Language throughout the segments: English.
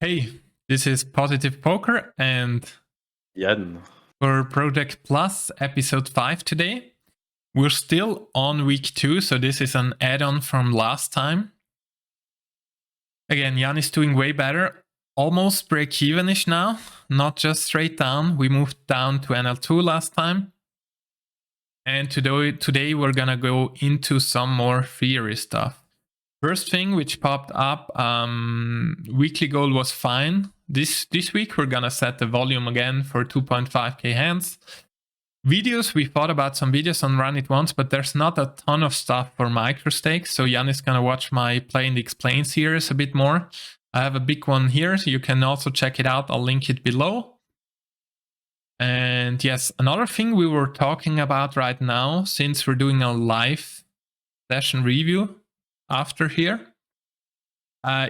Hey, this is Positive Poker and Yann. for Project Plus episode 5 today. We're still on week 2, so this is an add-on from last time. Again, Yann is doing way better. Almost break-even-ish now, not just straight down. We moved down to NL2 last time. And today we're gonna go into some more theory stuff. First thing which popped up, weekly goal was fine. This week we're gonna set the volume again for 2.5k hands. Videos, we thought about some videos on RunItOnce, but there's not a ton of stuff for micro stakes. So Yann is gonna watch my Play and Explain series a bit more. I have a big one here, so you can also check it out. I'll link it below. And yes, another thing we were talking about right now, since we're doing a live session review after here,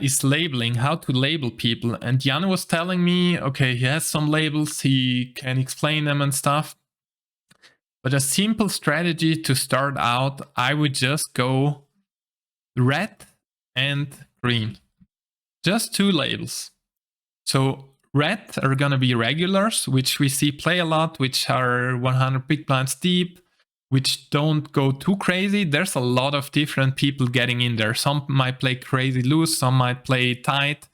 is labeling, how to label people. And Yann was telling me, okay, he has some labels, he can explain them and stuff. But a simple strategy to start out, I would just go red and green. Just 2 labels. So red are gonna be regulars, which we see play a lot, which are 100 big blinds deep, which don't go too crazy. There's a lot of different people getting in there. Some might play crazy loose, some might play tight.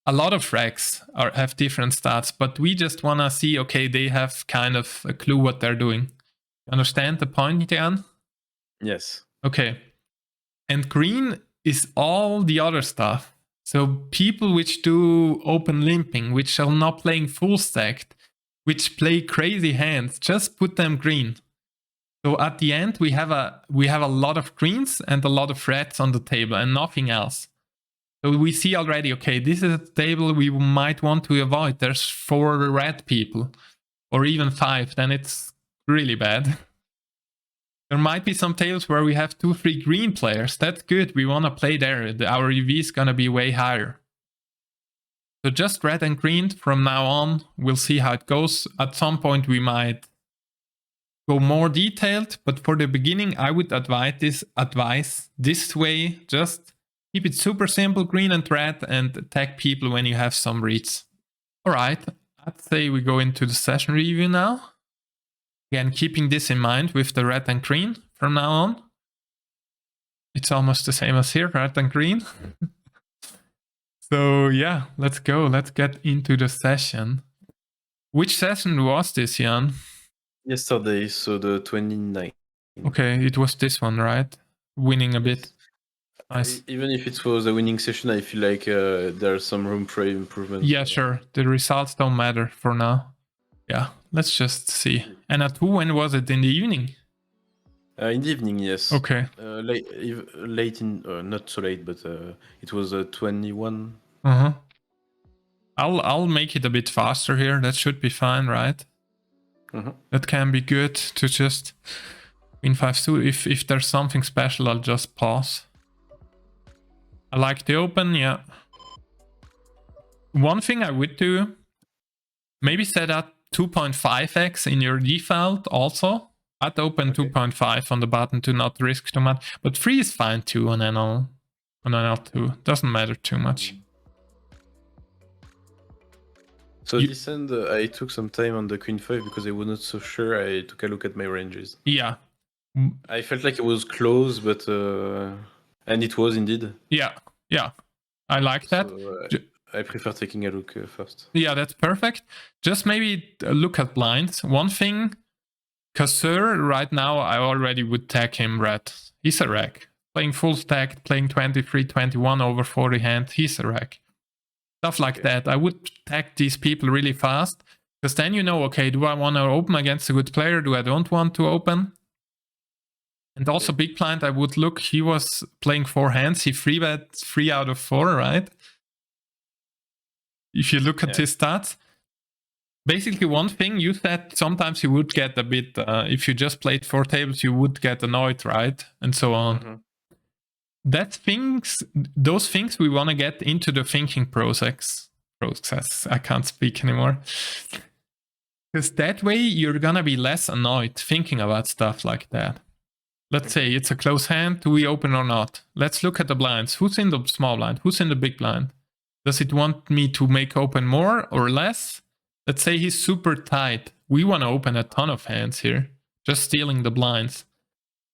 A lot of frags have different stats, but we just want to see, okay, they have kind of a clue what they're doing. Understand the point, Yann? Yes. Okay. And green is all the other stuff. So people which do open limping, which are not playing full stacked, which play crazy hands, just put them green. So at the end, we have a lot of greens and a lot of reds on the table and nothing else. So we see already, okay, this is a table we might want to avoid. There's 4 red people or even 5, then it's really bad. There might be some tables where we have 2-3 green players. That's good. We want to play there. Our EV is going to be way higher. So just red and green from now on. We'll see how it goes. At some point we might go more detailed, but for the beginning, I would advise this way. Just keep it super simple, green and red, and attack people when you have some reads. All right, I'd say we go into the session review now. Again, keeping this in mind with the red and green from now on. It's almost the same as here, red and green. So yeah, let's go. Let's get into the session. Which session was this, Yann? Yesterday, so the 29th. Okay, it was this one, right? Winning a bit. Nice. Even if it was a winning session, I feel like there's some room for improvement. Yeah, sure. The results don't matter for now. Yeah, let's just see. And at 2, when was it? In the evening? In the evening, yes. Okay. Late in, not so late, but it was 21. I'll make it a bit faster here. That should be fine, right? That can be good to just win 5-2. If there's something special, I'll just pause. I like the open, yeah. One thing I would do, maybe set at 2.5x in your default also. I'd open 2.5 on the button to not risk too much. But 3 is fine too on NL2. Doesn't matter too much. So this hand, I took some time on the Queen 5 because I was not so sure. I took a look at my ranges. Yeah. I felt like it was close, but... and it was indeed. Yeah. I like that. So, I prefer taking a look first. Yeah, that's perfect. Just maybe look at blinds. One thing, Kassur, right now, I already would tag him red. He's a wreck. Playing full stack, playing 23-21 over 40 hand, he's a wreck. Stuff like that. I would tag these people really fast, because then you know, okay, do I want to open against a good player? Do I don't want to open? And also big blind, I would look, he was playing 4 hands. He 3-bet 3 out of 4, right? If you look at his stats, basically one thing you said, sometimes you would get a bit, if you just played 4 tables, you would get annoyed, right? And so on. Those things we want to get into the thinking process. I can't speak anymore. Because that way you're going to be less annoyed thinking about stuff like that. Let's say it's a close hand. Do we open or not? Let's look at the blinds. Who's in the small blind? Who's in the big blind? Does it want me to make open more or less? Let's say he's super tight. We want to open a ton of hands here. Just stealing the blinds.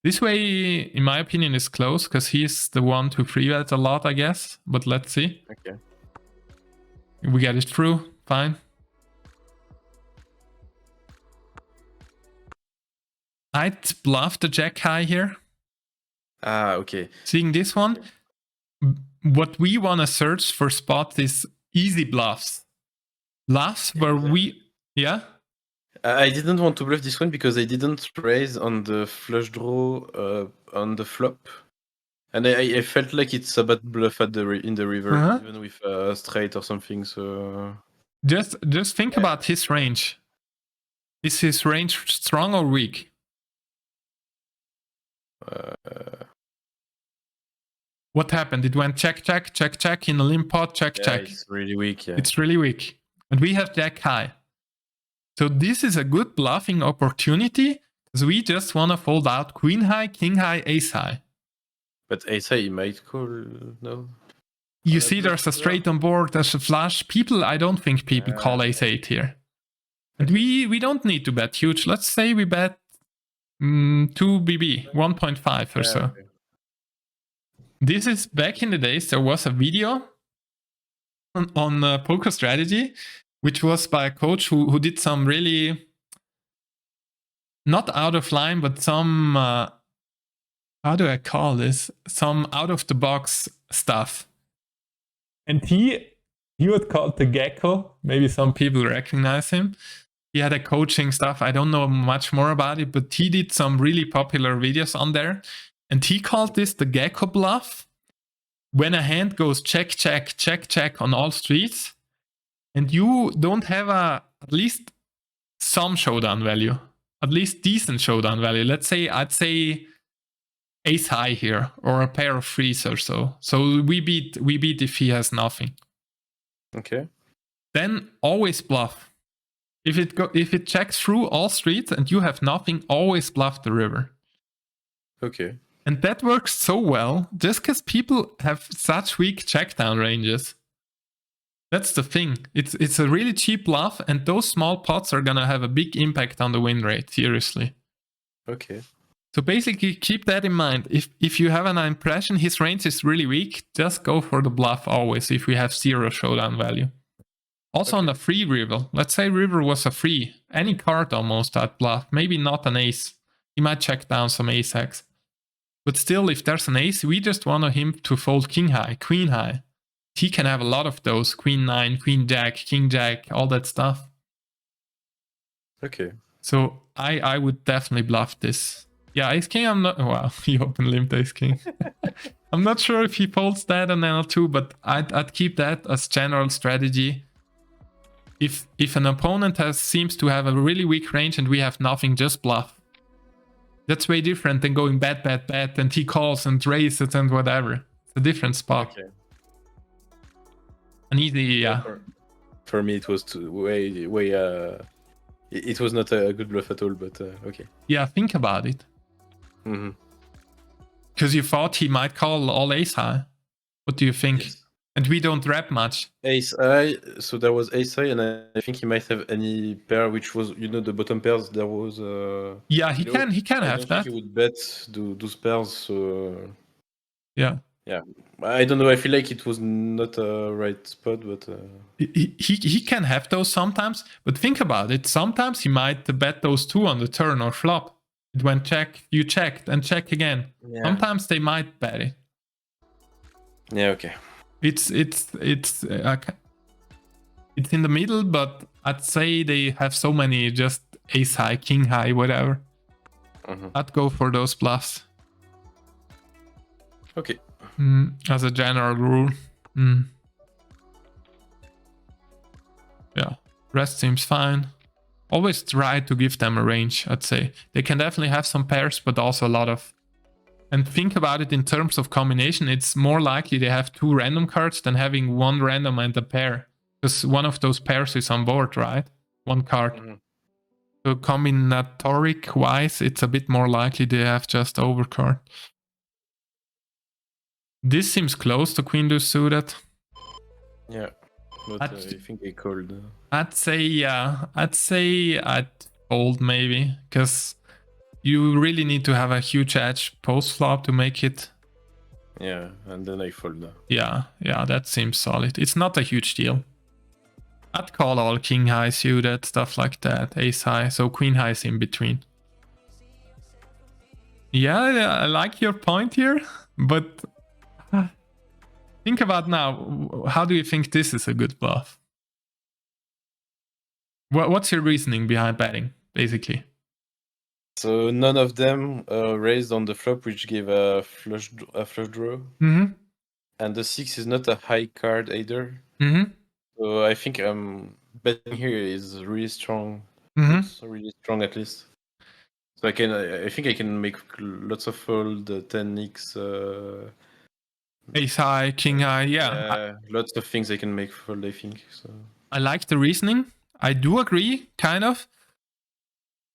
This way, in my opinion, is close because he's the one to free bet a lot, I guess. But let's see. Okay. We get it through. Fine. I'd bluff the jack high here. Ah, okay. Seeing this one, what we want to search for spots is easy bluffs. Bluffs where we... Yeah? I didn't want to bluff this one because I didn't raise on the flush draw on the flop. And I felt like it's a bad bluff at in the river, even with a straight or something, so... Just think about his range. Is his range strong or weak? What happened? It went check, check, check, check in a limp pot, check, check. It's really weak, yeah. It's really weak. And we have jack high. So this is a good bluffing opportunity because we just want to fold out queen high, king high, ace high. But ace high, he might call, no? You see there's a straight on board, there's a flush. I don't think people call ace 8 here. And we don't need to bet huge. Let's say we bet 2 BB, 1.5 or so. Okay. This is back in the days, there was a video on poker strategy, which was by a coach who did some really, not out of line, but some, how do I call this? Some out of the box stuff. And he would call it the gecko. Maybe some people recognize him. He had a coaching stuff. I don't know much more about it, but he did some really popular videos on there. And he called this the gecko bluff. When a hand goes check, check, check, check on all streets, and you don't have at least some showdown value, at least decent showdown value. Let's say, I'd say ace high here, or a pair of threes or so. So we beat if he has nothing. Okay. Then always bluff. If it checks through all streets and you have nothing, always bluff the river. Okay. And that works so well, just because people have such weak checkdown ranges. That's the thing. It's a really cheap bluff, and those small pots are gonna have a big impact on the win rate, seriously. Okay. So basically, keep that in mind. If you have an impression his range is really weak, just go for the bluff always if we have 0 showdown value. Also on the free river, let's say river was a free, any card almost at bluff, maybe not an ace. He might check down some ace X. But still, if there's an ace, we just want him to fold king high, queen high. He can have a lot of those, queen 9, queen jack, king jack, all that stuff. Okay. So I would definitely bluff this. Yeah, ace king, I'm not... Wow, he open limped ace king. I'm not sure if he folds that on NL2, but I'd keep that as general strategy. If an opponent seems to have a really weak range and we have nothing, just bluff. That's way different than going bet, bet, bet, and he calls and raises and whatever. It's a different spot. Okay. An easy, yeah. For me, it was way. It was not a good bluff at all, but okay. Yeah, think about it. Because you thought he might call all ace high. What do you think? Yes. And we don't rep much. Ace high, so there was ace high, and I think he might have any pair, which was, the bottom pairs. There was. Yeah, he can have that. I think he would bet those pairs. So. Yeah. Yeah, I don't know. I feel like it was not a right spot, but he can have those sometimes. But think about it. Sometimes he might bet those 2 on the turn or flop. It went check, you checked, and check again. Yeah. Sometimes they might bet it. Yeah. Okay. It's in the middle, but I'd say they have so many just ace high, king high, whatever. I'd go for those bluffs. Okay. As a general rule. Yeah, rest seems fine. Always try to give them a range, I'd say. They can definitely have some pairs, but also a lot of... And think about it in terms of combination, it's more likely they have 2 random cards than having 1 random and a pair. Because one of those pairs is on board, right? 1 card. So combinatoric-wise, it's a bit more likely they have just overcard. This seems close to queen deuce suited. Yeah, but I'd- I think I called. I'd say, yeah. I'd say I'd fold maybe, because you really need to have a huge edge post flop to make it. Yeah, and then I fold. Yeah, that seems solid. It's not a huge deal. I'd call all king high suited, stuff like that, ace high, so queen high is in between. Yeah, I like your point here, but think about now, how do you think this is a good bluff? What's your reasoning behind betting, basically? So none of them raised on the flop, which gave a flush draw. Mm-hmm. And the 6 is not a high card either. Mm-hmm. So I think betting here is really strong. Mm-hmm. Looks really strong at least. So I think I can make lots of fold, 10x. Ace high, king high, yeah. Lots of things I can make fold, I think. So I like the reasoning. I do agree, kind of.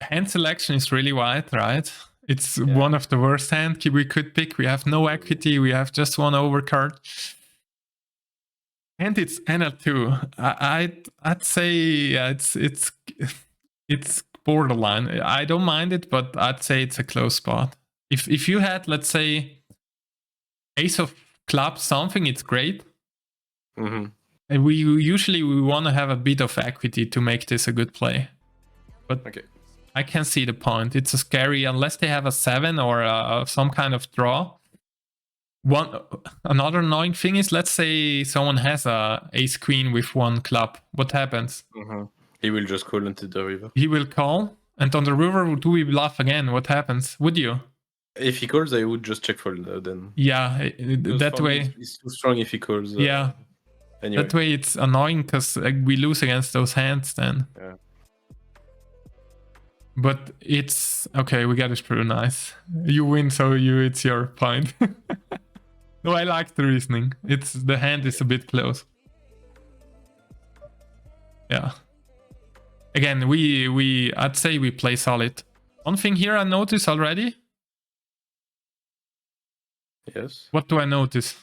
Hand selection is really wide, right? It's one of the worst hands we could pick. We have no equity. We have just one overcard. And it's NL2. I'd say it's borderline. I don't mind it, but I'd say it's a close spot. If you had, let's say, ace of clubs something, it's great. Mm-hmm. And we usually want to have a bit of equity to make this a good play. But okay. I can see the point. It's a scary, unless they have a 7 or some kind of draw. Another annoying thing is, let's say someone has a ace queen with one club. What happens? Mm-hmm. He will just call into the river. He will call, and on the river, do we bluff again? What happens? Would you? If he calls, I would just check fold then. Yeah, that way. It's too strong if he calls. Yeah. Anyway. That way it's annoying because we lose against those hands then. Yeah. But it's okay. We got it pretty nice. You win, so it's your point. No, I like the reasoning. It's the hand is a bit close. Yeah. Again, I'd say we play solid. One thing here I notice already. Yes. What do I notice?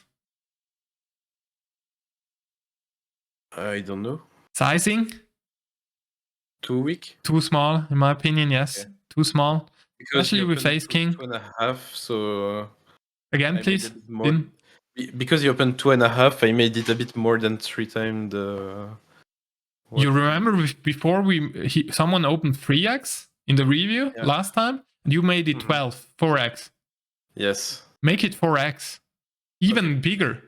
I don't know. Sizing? Too weak? Too small, in my opinion, yes. Okay. Too small. Because especially with ace king. 2.5, so... Again, please. Because you opened 2.5, I made it a bit more than 3 times the... You remember before someone opened 3x in the review last time? And you made it 12, 4x. Yes. Make it 4x. Even bigger.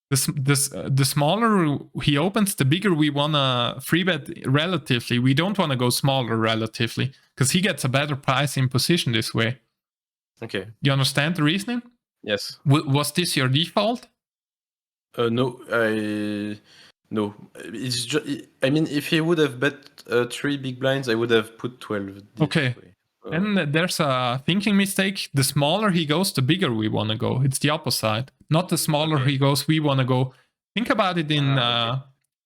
The smaller he opens, the bigger we want to free bet relatively. We don't want to go smaller relatively, because he gets a better price in position this way. Okay. You understand the reasoning? Yes. Was this your default? No, no. It's just, I mean, if he would have bet 3 big blinds, I would have put 12. Okay. And there's a thinking mistake. The smaller he goes, the bigger we want to go. It's the opposite. Not the smaller he goes, we want to go. Think about it in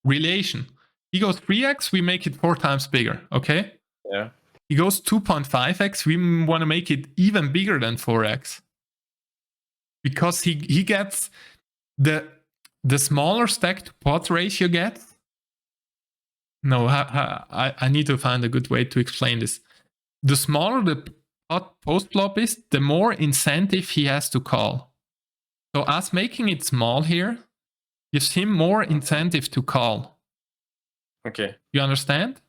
relation. He goes 3x, we make it 4 times bigger, okay? Yeah. He goes 2.5x, we want to make it even bigger than 4x. Because he gets the smaller stack to pot ratio gets. No, I need to find a good way to explain this. The smaller the pot post flop is, the more incentive he has to call. So us making it small here gives him more incentive to call. Okay. You understand?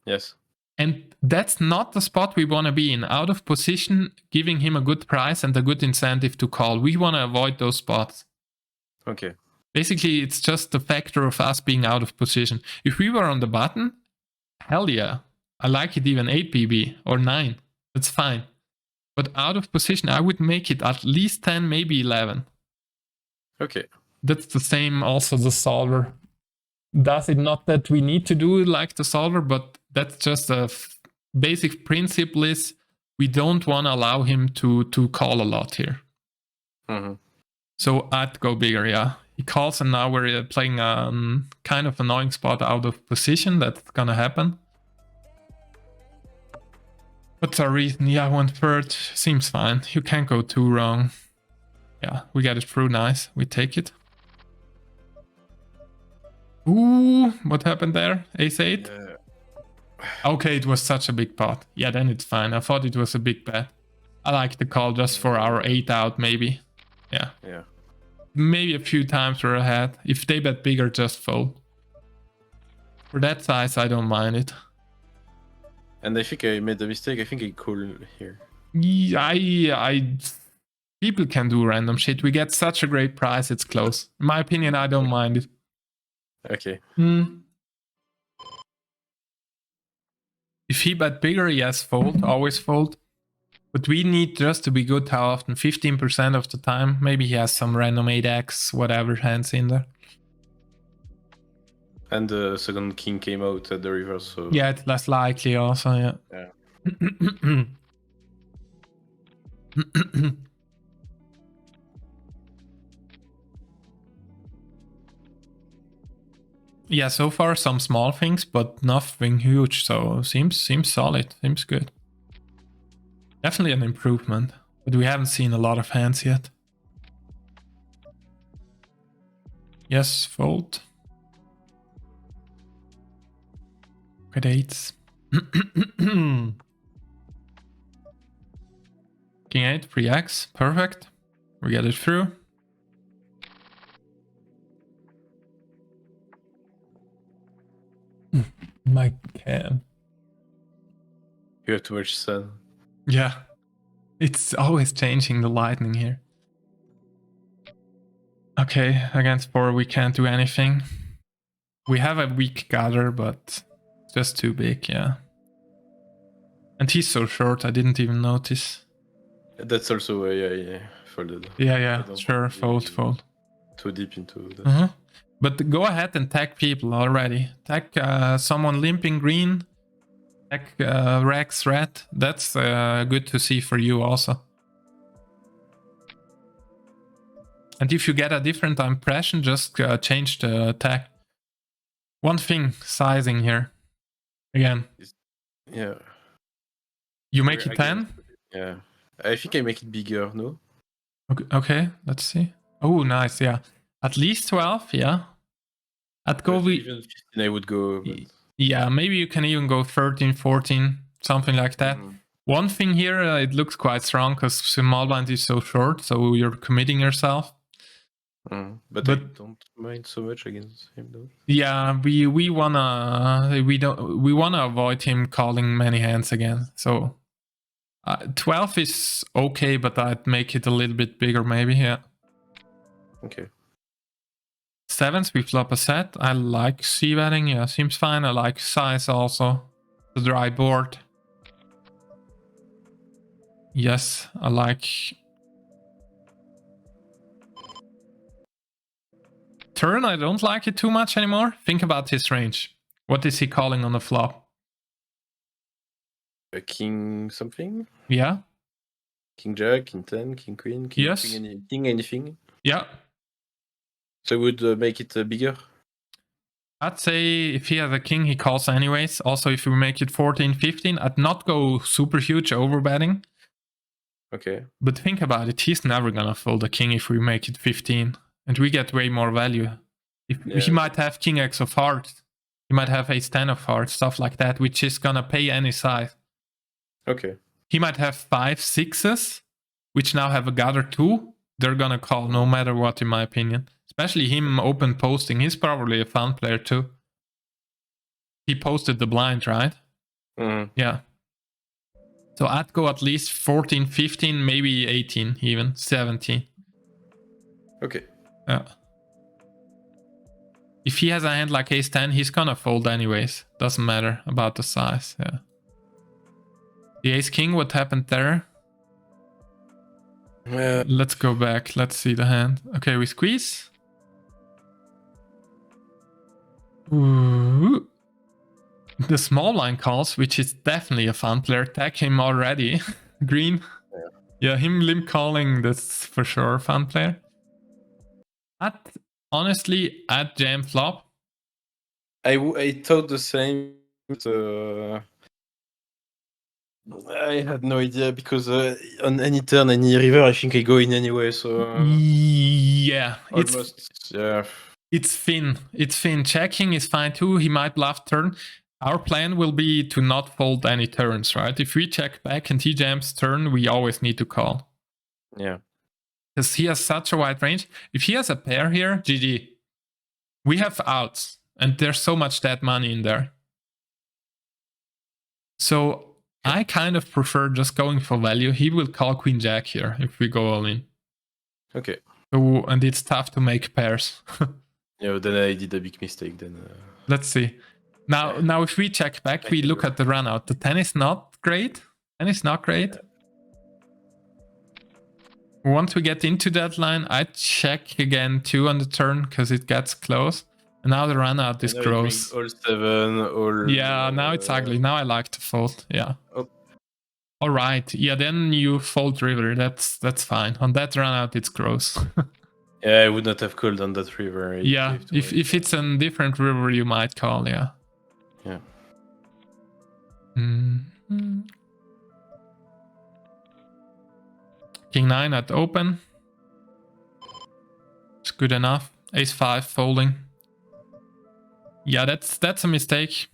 Yes. And that's not the spot we want to be in. Out of position, giving him a good price and a good incentive to call. We want to avoid those spots. Okay. Basically, it's just the factor of us being out of position. If we were on the button, hell yeah. I like it even 8 BB or 9. That's fine. But out of position, I would make it at least 10, maybe 11. Okay. That's the same also the solver. Does it not that we need to do it like the solver, but that's just a basic principle is we don't want to allow him to call a lot here. Mm-hmm. So I'd go bigger, yeah. He calls and now we're playing a kind of annoying spot out of position. That's going to happen. What's our reason? Yeah, 1/3 seems fine. You can't go too wrong. Yeah, we got it through. Nice. We take it. Ooh, what happened there? Ace 8? Yeah. Okay, it was such a big pot. Yeah, then it's fine. I thought it was a big bet. I like the call just for our 8 out, maybe. Yeah. Yeah. Maybe a few times we're ahead. If they bet bigger, just fold. For that size, I don't mind it. And I think I made a mistake. I think I call here. People can do random shit. We get such a great price, it's close. In my opinion, I don't mind it. Okay. If he bet bigger, yes, fold. Always fold. But we need just to be good how often? 15% of the time. Maybe he has some random 8x, whatever hands in there. And the second king came out at the river, so... Yeah, it's less likely also, yeah. Yeah. Yeah, so far some small things, but nothing huge, so seems solid, seems good. Definitely an improvement, but we haven't seen a lot of hands yet. Yes, fold. Good 8s. King 8, 3x, perfect. We get it through. My cam. You have too much sun. Yeah. It's always changing the lightning here. Okay, against 4 we can't do anything. We have a weak gather, but it's just too big, yeah. And he's so short, I didn't even notice. That's also yeah, folded. Yeah, sure, fold. Too deep into that. But go ahead and tag people already. Tag someone limping green. Tag Rex red. That's good to see for you also. And if you get a different impression, just change the tag. One thing, sizing here. Again. Yeah. You make it 10? Yeah. I think I make it bigger, no? Okay, let's see. Oh, nice, yeah. At least 12, yeah. At go even 15 I would go. But... Yeah, maybe you can even go 13, 14, something like that. One thing here, it looks quite strong because small blind is so short, so you're committing yourself. But I don't mind so much against him though. Yeah, we wanna avoid him calling many hands again. So 12 is okay, but I'd make it a little bit bigger maybe. Yeah. Okay. 7s, we flop a set. I like c-betting. Yeah, seems fine. I like size also. The dry board. Yes, I like. Turn, I don't like it too much anymore. Think about his range. What is he calling on the flop? A king something? Yeah. King jack, king 10, king queen, king, yes. King anything? Yeah. So I would make it bigger? I'd say if he has a king, he calls anyways. Also, if we make it 14, 15, I'd not go super huge overbetting. Okay. But think about it. He's never gonna fold a king if we make it 15. And we get way more value. He might have king x of hearts. He might have ace 10 of hearts, stuff like that, which is gonna pay any size. Okay. He might have 5 6s, which now have a gather 2. They're gonna call no matter what, in my opinion. Especially him open posting. He's probably a fun player too. He posted the blind, right? Yeah. So I'd go at least 14, 15, maybe 18 even, 17. Okay. Yeah. If he has a hand like ace 10, he's gonna fold anyways. Doesn't matter about the size, yeah. The ace king, what happened there? Let's go back, let's see the hand. Okay, we squeeze. Ooh. The small line calls, which is definitely a fun player. Tag him already. Green. Yeah, him limp calling, that's for sure a fun player. Honestly, at jam flop. I thought the same, but I had no idea because on any turn, any river, I think I go in anyway, so... Yeah. Almost, yeah. It's thin. It's thin. Checking is fine too. He might bluff turn. Our plan will be to not fold any turns, right? If we check back and he jams turn, we always need to call. Yeah. Because he has such a wide range. If he has a pair here, GG. We have outs, and there's so much dead money in there. So I kind of prefer just going for value. He will call Queen Jack here if we go all in. Okay. So, and it's tough to make pairs. Yeah, then I did a big mistake then. Let's see. Now, if we check back, we look at the run out. The 10 is not great. 10 is not great. Once we get into that line, I check again 2 on the turn because it gets close. And now the run out is gross. All 7, all. Yeah, now it's ugly. Now I like to fold. Yeah. Oh. All right. Yeah, then you fold river. That's fine. On that run out, it's gross. Yeah, I would not have called on that river. Yeah, if it's a different river, you might call. Yeah. Yeah. Mm-hmm. King 9 at open. It's good enough. Ace 5 folding. Yeah, that's a mistake.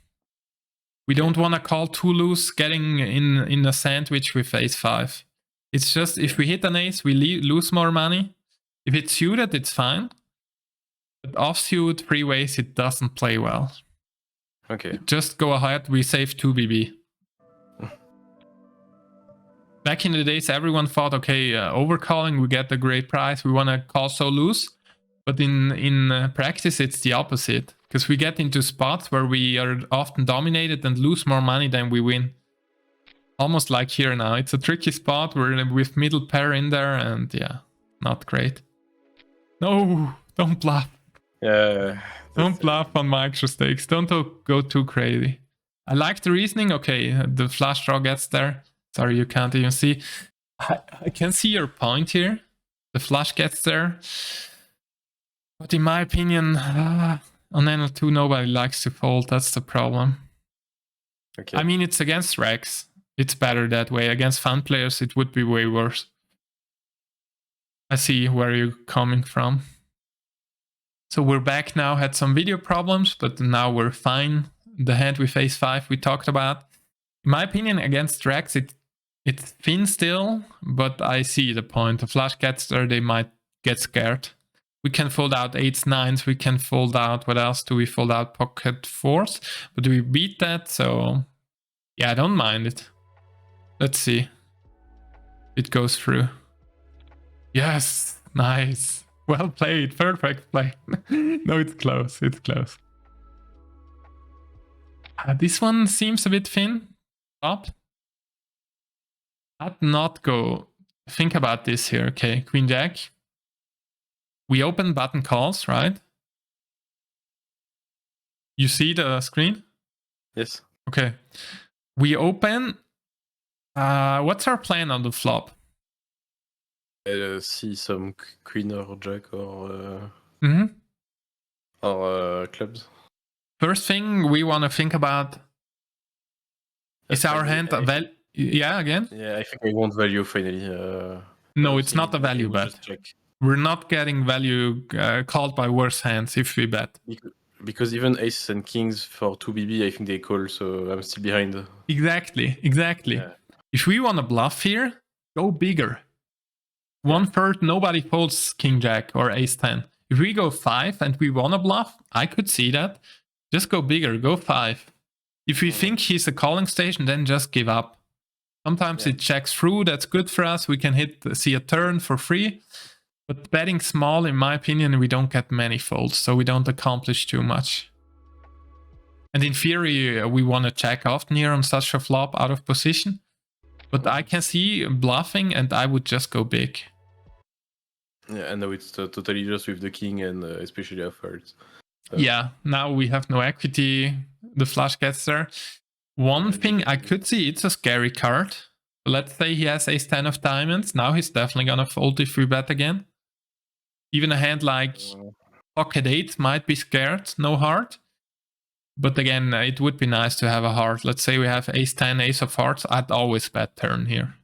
We don't want to call too loose, getting in a sandwich with ace 5. It's just if we hit an ace, we lose more money. If it's suited, it's fine. But offsuit, three ways, it doesn't play well. Okay. Just go ahead, we save 2 BB. Back in the days, everyone thought, okay, overcalling, we get a great price, we want to call so loose. But in practice, it's the opposite. Because we get into spots where we are often dominated and lose more money than we win. Almost like here now. It's a tricky spot. We're with middle pair in there and yeah, not great. No, don't bluff. Yeah. Don't bluff on micro stakes. Don't go too crazy. I like the reasoning. Okay, the flush draw gets there. Sorry, you can't even see. I can see your point here. The flush gets there. But in my opinion, on NL2, nobody likes to fold. That's the problem. Okay. I mean, it's against Rex. It's better that way. Against fun players, it would be way worse. I see where you're coming from. So we're back now. Had some video problems, but now we're fine. The hand with ace 5 we talked about. In my opinion, against Rex, it's thin still, but I see the point. The flush gets there, they might get scared. We can fold out 8s, 9s. We can fold out, what else do we fold out? Pocket 4s. But we beat that, so yeah, I don't mind it. Let's see. It goes through. Yes, nice. Well played, perfect play. No, it's close, it's close. This one seems a bit thin. Up. I'd not go. Think about this here, okay? Queen Jack. We open button calls, right? You see the screen? Yes. Okay. We open. What's our plan on the flop? See some queen or jack or clubs. First thing we want to think about is our hand a value. Yeah, again? Yeah, I think I want value finally. No, it's not a value bet. We're not getting value called by worse hands if we bet. Because even aces and kings for 2 BB, I think they call, so I'm still behind. Exactly. Yeah. If we want to bluff here, go bigger. 1/3, nobody folds king jack or ace 10. If we go 5 and we want to bluff, I could see that. Just go bigger, go 5. If we think he's a calling station, then just give up. Sometimes it checks through, that's good for us. We can see a turn for free. But betting small, in my opinion, we don't get many folds, so we don't accomplish too much. And in theory, we want to check often here on such a flop out of position. But I can see bluffing and I would just go big. Yeah, and now it's totally just with the king and especially afterwards. Yeah, now we have no equity. The flush gets there. One thing I could see, it's a scary card. Let's say he has ace 10 of diamonds. Now he's definitely gonna fold if we bet again. Even a hand like pocket 8 might be scared, no heart. But again, it would be nice to have a heart. Let's say we have ace 10, ace of hearts. I'd always bet turn here.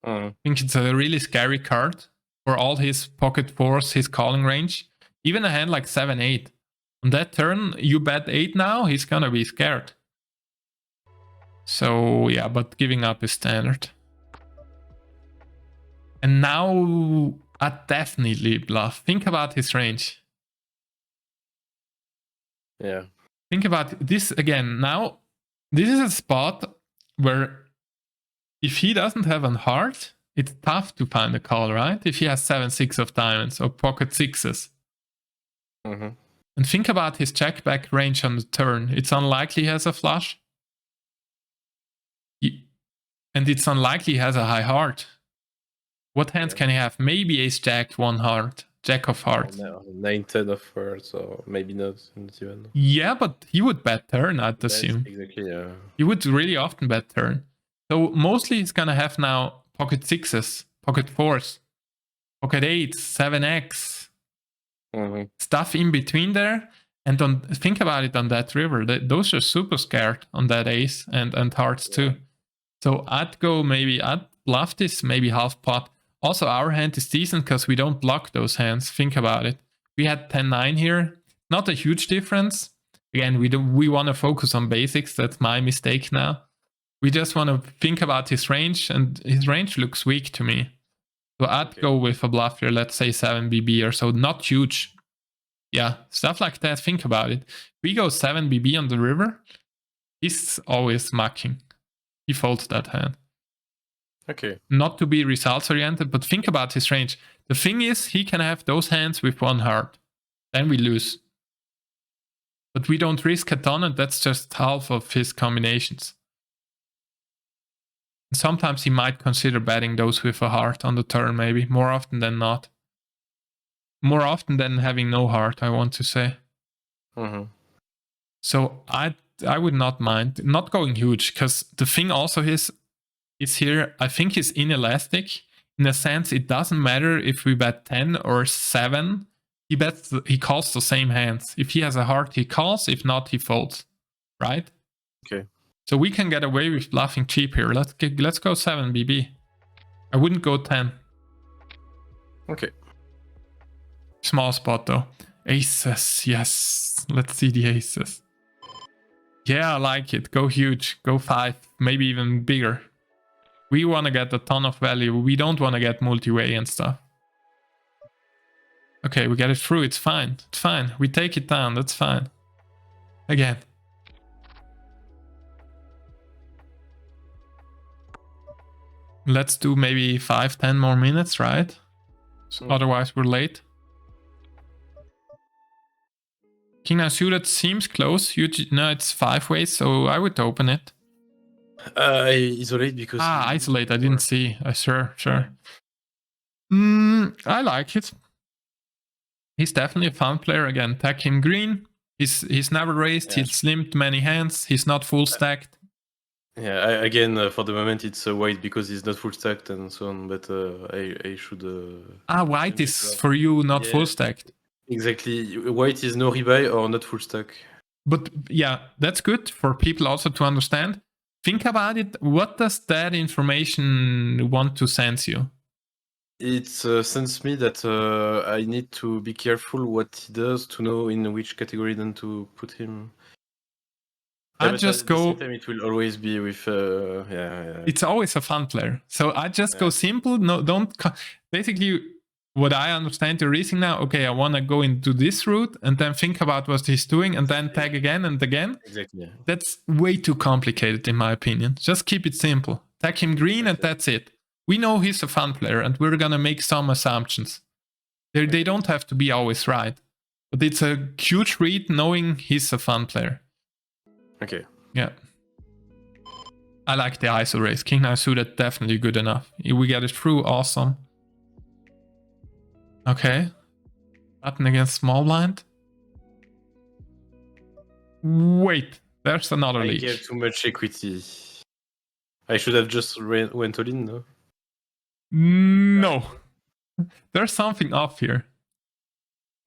I think it's a really scary card. For all his pocket 4s, his calling range. Even a hand like 7-8. On that turn, you bet 8 now, he's gonna be scared. So yeah, but giving up is standard. And now I definitely bluff. Think about his range. Yeah. Think about this again. Now, this is a spot where if he doesn't have a heart, it's tough to find a call, right? If he has 7-6 of diamonds or pocket sixes. Mm-hmm. And think about his check back range on the turn. It's unlikely he has a flush. And it's unlikely he has a high heart. What hands can he have? Maybe ace jack, 1 heart, jack of hearts. No, 9-10 of hearts, or maybe not even. Yeah, but he would bet turn, I'd assume. Exactly, yeah. He would really often bet turn. So mostly he's gonna have now pocket sixes, pocket fours, pocket eights, 7x, stuff in between there. And think about it on that river. Those are super scared on that ace and hearts too. So I'd bluff this, maybe half pot. Also, our hand is decent because we don't block those hands. Think about it. We had 10-9 here. Not a huge difference. Again, we want to focus on basics. That's my mistake now. We just want to think about his range, and his range looks weak to me. So I'd go with a bluff here, let's say 7 BB or so. Not huge. Yeah, stuff like that. Think about it. We go 7 BB on the river. He's always mucking. He folds that hand. Okay. Not to be results oriented, but think about his range. The thing is, he can have those hands with 1 heart. Then we lose. But we don't risk a ton, and that's just half of his combinations. And sometimes he might consider betting those with a heart on the turn, maybe. More often than not. More often than having no heart, I want to say. So I would not mind. Not going huge, because the thing also is here, I think is inelastic. In a sense, it doesn't matter if we bet 10 or 7. He calls the same hands. If he has a heart, he calls. If not, he folds. Right? Okay. So we can get away with bluffing cheap here. Let's go 7 BB. I wouldn't go 10. Okay. Small spot though. Aces, yes. Let's see the aces. Yeah, I like it. Go huge. Go 5. Maybe even bigger. We want to get a ton of value. We don't want to get multi-way and stuff. Okay, we get it through. It's fine. It's fine. We take it down. That's fine. Again. Let's do maybe 5-10 more minutes, right? So otherwise we're late. King now suited seems close. No, it's 5 ways, so I would open it. Isolate because... isolate. I didn't see. Sure. I like it. He's definitely a fun player. Again, tag him green. He's never raised. He's slimmed many hands. He's not full stacked. Yeah, again, for the moment it's white because he's not full stacked and so on, but I should... white is for you not full stacked. Exactly. White is no rebuy or not full stack. But yeah, that's good for people also to understand. Think about it. What does that information want to sense you? It sends me that I need to be careful what he does to know in which category then to put him. I just go. At the same time, it will always be with. It's always a fun player. So I just go simple. No, don't. Basically, what I understand the reasoning now. Okay, I want to go into this route and then think about what he's doing and then tag again and again. Exactly. Yeah. That's way too complicated in my opinion. Just keep it simple. Tag him green and that's it. We know he's a fun player and we're gonna make some assumptions. They don't have to be always right, but it's a huge read knowing he's a fun player. Okay. Yeah. I like the ISO raise. King now suited, definitely good enough. We get it through, awesome. Okay. Button against small blind. Wait, there's another leech. I gave too much equity. I should have just went all in, no? No. There's something off here.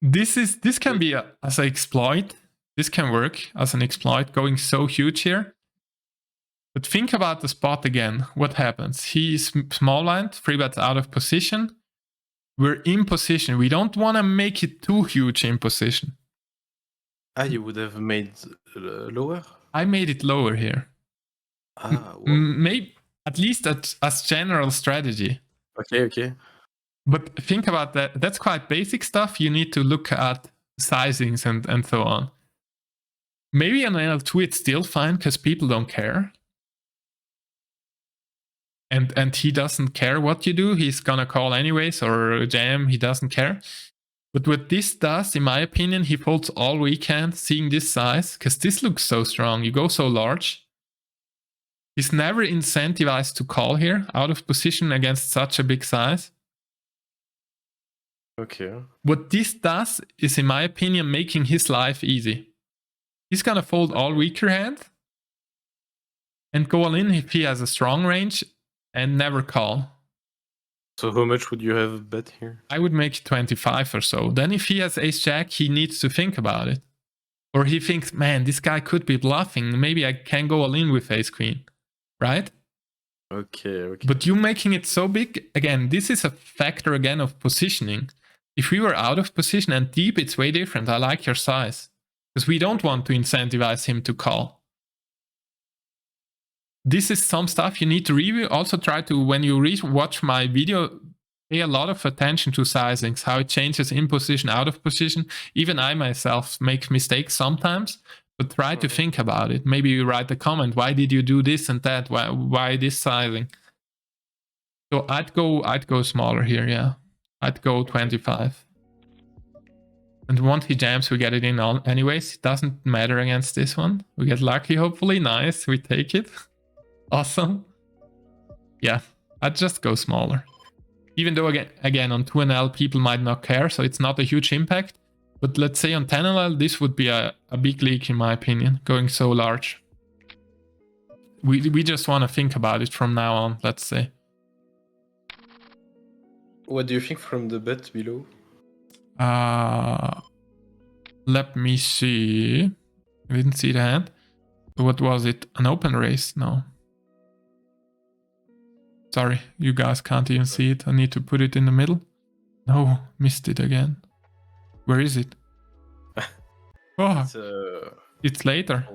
This can be as an exploit. This can work as an exploit, going so huge here. But think about the spot again. What happens? He's small blind, 3 bets out of position. we're in position. We don't want to make it too huge in position. You would have made lower? I made it lower here. Well. Maybe at least as general strategy. Okay. But think about that. That's quite basic stuff. You need to look at sizings and so on. Maybe on NL2 it's still fine because people don't care. And he doesn't care what you do. He's gonna call anyways or jam. He doesn't care. But what this does, in my opinion, he folds all weekend, seeing this size, because this looks so strong. You go so large. He's never incentivized to call here, out of position against such a big size. Okay. What this does is, in my opinion, making his life easy. He's gonna fold all weaker hand and go all in if he has a strong range and never call. So how much would you have bet here? I would make 25 or so. Then if he has ace-jack, he needs to think about it. Or he thinks, man, this guy could be bluffing. Maybe I can go all in with ace-queen. Right? Okay. But you making it so big, again, this is a factor again of positioning. If we were out of position and deep, it's way different. I like your size. Because we don't want to incentivize him to call. This is some stuff you need to review. Also try to, when you watch my video, pay a lot of attention to sizings, how it changes in position, out of position. Even I myself make mistakes sometimes, but try to think about it. Maybe you write a comment, why did you do this and that? Why this sizing? So I'd go smaller here, yeah. I'd go 25. And once he jams, we get it in on anyways. It doesn't matter against this one. We get lucky, hopefully. Nice, we take it. Awesome. Yeah, I'd just go smaller. Even though, again, on 2NL, people might not care, so it's not a huge impact. But let's say on 10NL, this would be a big leak, in my opinion, going so large. We just want to think about it from now on, let's say. What do you think from the bet below? Let me see. I didn't see the hand. What was it? An open race? No. Sorry, you guys can't even see it. I need to put it in the middle. No, missed it again. Where is it? Oh, it's later.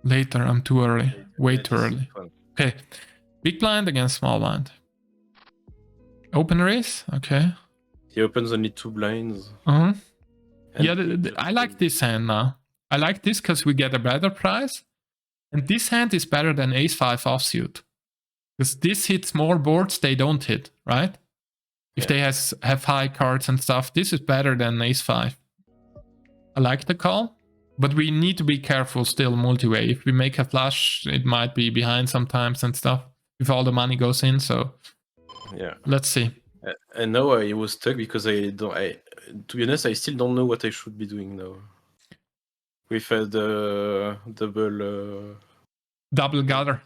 Later, I'm too early. Way too early. Okay, big blind against small blind. Open race? Okay. He opens only 2 blinds. Yeah, I like this hand now. I like this because we get a better price. And this hand is better than ace-5 offsuit. Because this hits more boards they don't hit, right? If they have high cards and stuff, this is better than ace-5. I like the call, but we need to be careful still multi-way. If we make a flush, it might be behind sometimes and stuff. If all the money goes in, so... Yeah. Let's see. And now I was stuck because to be honest, I still don't know what I should be doing now. With the double gutter,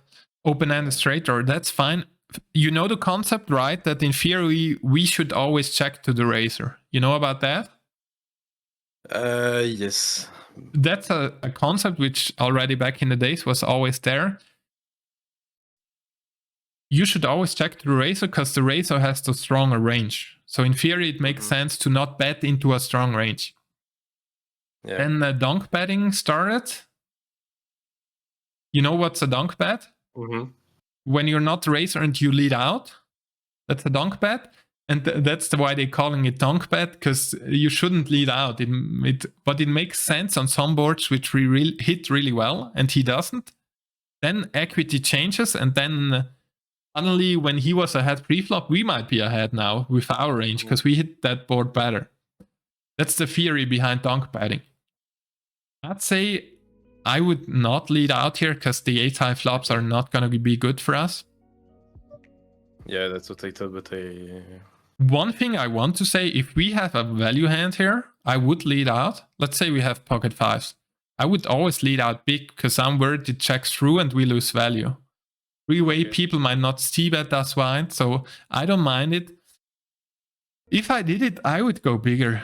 open and straight, or that's fine. You know the concept, right? That in theory we should always check to the razor. You know about that? Yes. That's a concept which already back in the days was always there. You should always check to the razor because the razor has the stronger range. So in theory, it makes sense to not bet into a strong range. Yeah. Then donk betting started. You know what's a donk bet? When you're not the razor and you lead out, that's a donk bet. And that's why they're calling it donk bet, because you shouldn't lead out. But it makes sense on some boards which we hit really well, and he doesn't. Then equity changes, and then suddenly when he was ahead pre-flop, we might be ahead now with our range, because we hit that board better. That's the theory behind donk betting. I'd say I would not lead out here, because the ace-high flops are not going to be good for us. Yeah, that's what I thought, but One thing I want to say, if we have a value hand here, I would lead out. Let's say we have pocket fives. I would always lead out big, because I'm worried it checks through and we lose value. Three-way people might not see bet us wide, so I don't mind it. If I did it, I would go bigger.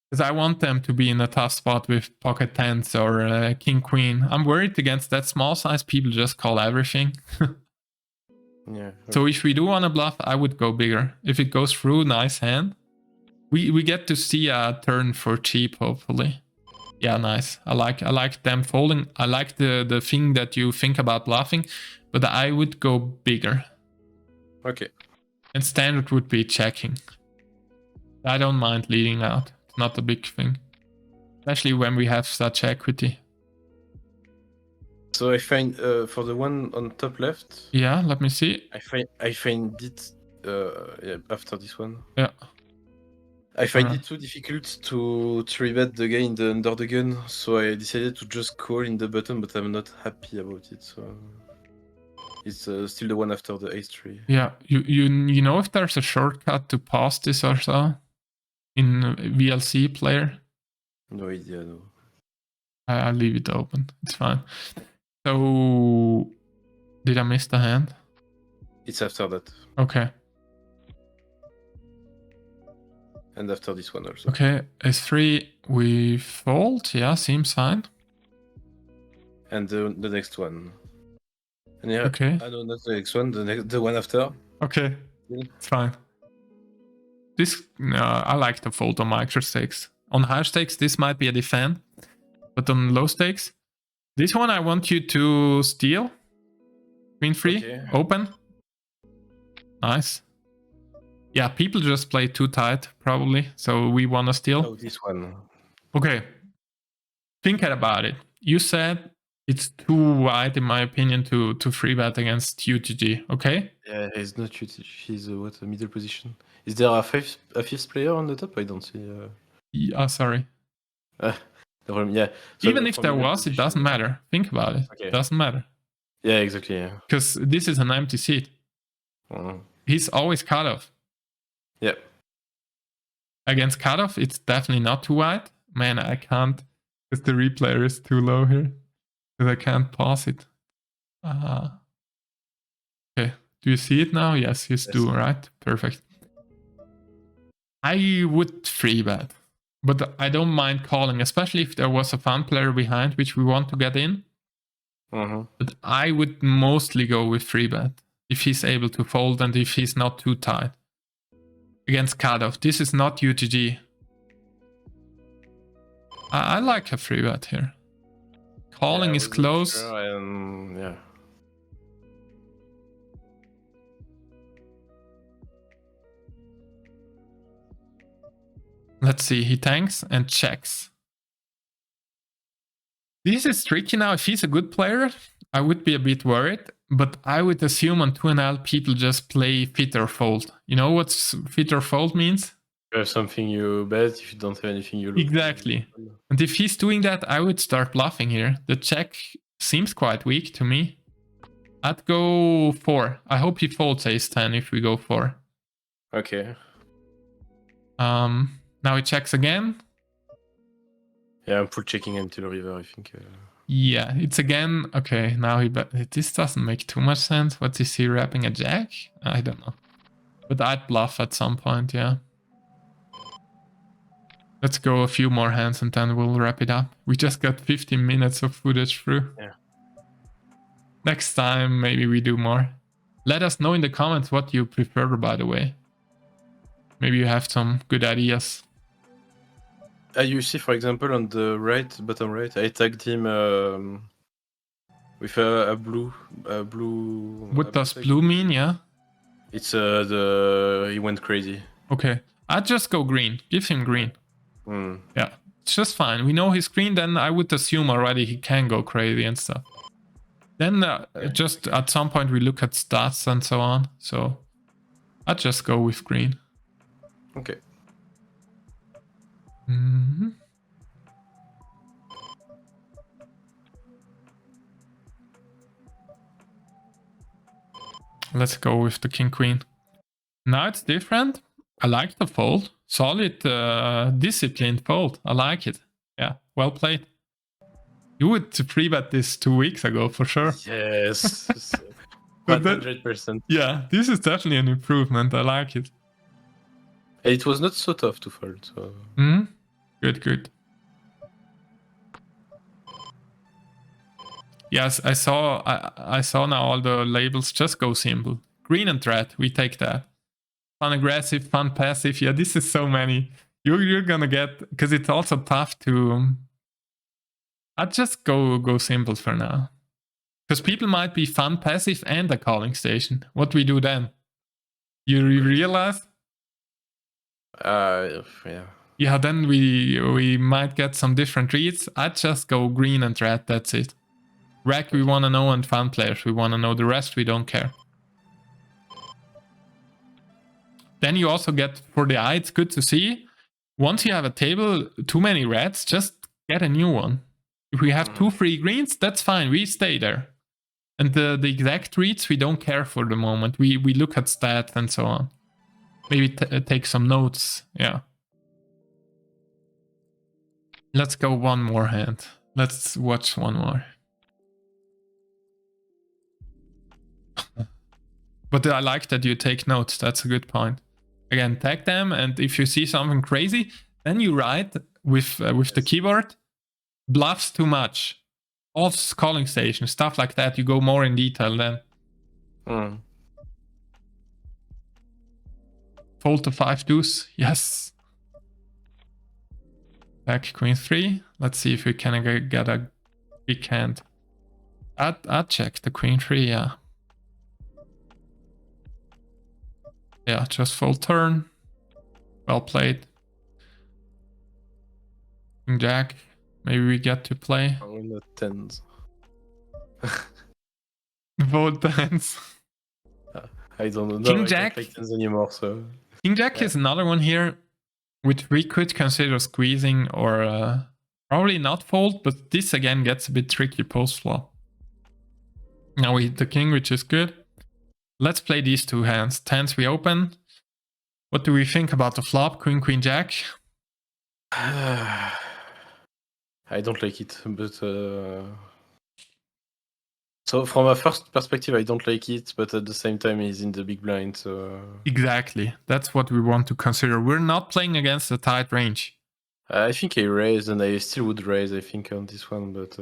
Because I want them to be in a tough spot with pocket tens or king queen. I'm worried against that small size. People just call everything. Yeah. So if we do want to bluff, I would go bigger. If it goes through, nice hand. We get to see a turn for cheap, hopefully. Yeah, nice. I like them folding. I like the thing that you think about bluffing, but I would go bigger. Okay. And standard would be checking. I don't mind leading out. It's not a big thing. Especially when we have such equity. So I find for the one on top left. Yeah, let me see. I find it yeah, after this one. Yeah. I find it too difficult to 3-bet the guy in the under the gun, so I decided to just call in the button, but I'm not happy about it. So it's still the one after the ace-3. Yeah, you know if there's a shortcut to pass this or so in VLC player? No idea, no. I'll leave it open. It's fine. So did I miss the hand? It's after that. Okay. And after this one also. Okay, ace-3, we fold. Yeah, seems fine. And the next one. And yeah, Okay. I know not the next one, the one after. Okay, it's fine. This, I like to fold on micro stakes. On high stakes, this might be a defend. But on low stakes, this one I want you to steal. Queen 3, Okay. open. Nice. Yeah, people just play too tight, probably. So we want to steal. Oh, this one. Okay. Think about it. You said it's too wide, in my opinion, to 3-bet against UTG, okay? Yeah, he's not UTG. He's what, a middle position. Is there a fifth player on the top? I don't see. Yeah, sorry. Yeah. So Even if there was, it doesn't matter. Think about it. Okay. It doesn't matter. Yeah, exactly. Yeah. Because this is an empty seat. He's always cut off. Yeah. Against cutoff, it's definitely not too wide. Man, I can't, because the replayer is too low here. Because I can't pause it. Okay, do you see it now? Yes, you do, right? Perfect. I would 3-bet, but I don't mind calling, especially if there was a fun player behind, which we want to get in. But I would mostly go with 3-bet, if he's able to fold and if he's not too tight. Against cutoff. This is not UTG. I like a 3-bet here. Calling is close. Sure, yeah. Let's see. He tanks and checks. This is tricky now. If he's a good player, I would be a bit worried. But I would assume on 2NL people just play fit or fold. You know what fit or fold means? You have something you bet, if you don't have anything you lose. Exactly. And if he's doing that, I would start bluffing here. The check seems quite weak to me. I'd go 4. I hope he folds ace-10 if we go 4. Okay. Now he checks again. Yeah, I'm full checking until river, I think. Yeah, it's again. Okay, now he this doesn't make too much sense. What is he wrapping a jack? I don't know. But I'd bluff at some point, yeah. Let's go a few more hands and then we'll wrap it up. We just got 15 minutes of footage through. Yeah. Next time, maybe we do more. Let us know in the comments what you prefer, by the way. Maybe you have some good ideas. You see, for example, on the right, bottom right, I tagged him with a blue. What does blue mean? Yeah. It's he went crazy. Okay, I'd just go green. Give him green. Yeah, it's just fine. We know he's green. Then I would assume already he can go crazy and stuff. Then just at some point we look at stats and so on. So I'd just go with green. Okay. Let's go with the king queen. Now it's different. I like the fold. Solid, disciplined fold. I like it. Yeah, well played. You would 3-bet this 2 weeks ago for sure. Yes. 100%. Yeah, this is definitely an improvement. I like it. It was not so tough to fold. So. Good, good. Yes, I saw now all the labels. Just go simple. green and red. We take that. Fun aggressive, fun passive. Yeah, this is so many. You're gonna get, because it's also tough to. I'd just go simple for now. Because people might be fun passive and a calling station. What we do then? You realize? Yeah. Yeah, then we might get some different reads. I'd just go green and red, that's it. Rec we want to know, and fun players we want to know. The rest we don't care. Then you also get, for the eye, it's good to see. Once you have a table, too many reds, just get a new one. If we have 2 free greens, that's fine, we stay there. And the exact reads we don't care for the moment. We look at stats and so on. Maybe take some notes, yeah. Let's go one more hand. Let's watch one more. But I like that you take notes. That's a good point. Again, tag them, and if you see something crazy, then you write with the keyboard, bluffs too much, offs, calling station, stuff like that. You go more in detail then. Fold to 5 deuce, yes. Back queen 3. Let's see if we can get a big hand. I'd check the queen 3, yeah. Yeah, just full turn. Well played. King Jack. Maybe we get to play. On the tens. Vote tens. I don't know. King I Jack. don't like tens anymore, so. King Jack is another one here, which we could consider squeezing or probably not fold, but this again gets a bit tricky post flop. Now we hit the king, which is good. Let's play these 2 hands. Tens we open. What do we think about the flop? Queen, queen, jack? I don't like it, but so from a first perspective, I don't like it, but at the same time, he's in the big blind, so Exactly. That's what we want to consider. We're not playing against a tight range. I think I raised, and I still would raise, I think, on this one, but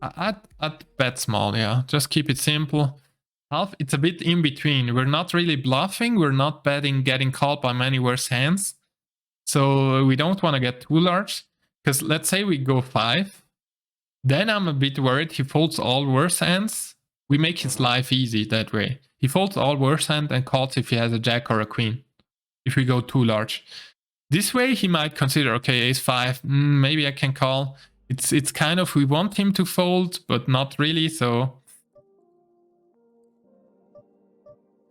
I'd bet small, yeah. Just keep it simple. Half, it's a bit in between. We're not really bluffing. We're not betting getting called by many worse hands. So we don't want to get too large. Because let's say we go 5. Then I'm a bit worried he folds all worse hands. We make his life easy that way. He folds all worse hand and calls if he has a jack or a queen. If we go too large. This way he might consider, okay, ace 5, maybe I can call. It's kind of, we want him to fold, but not really, so...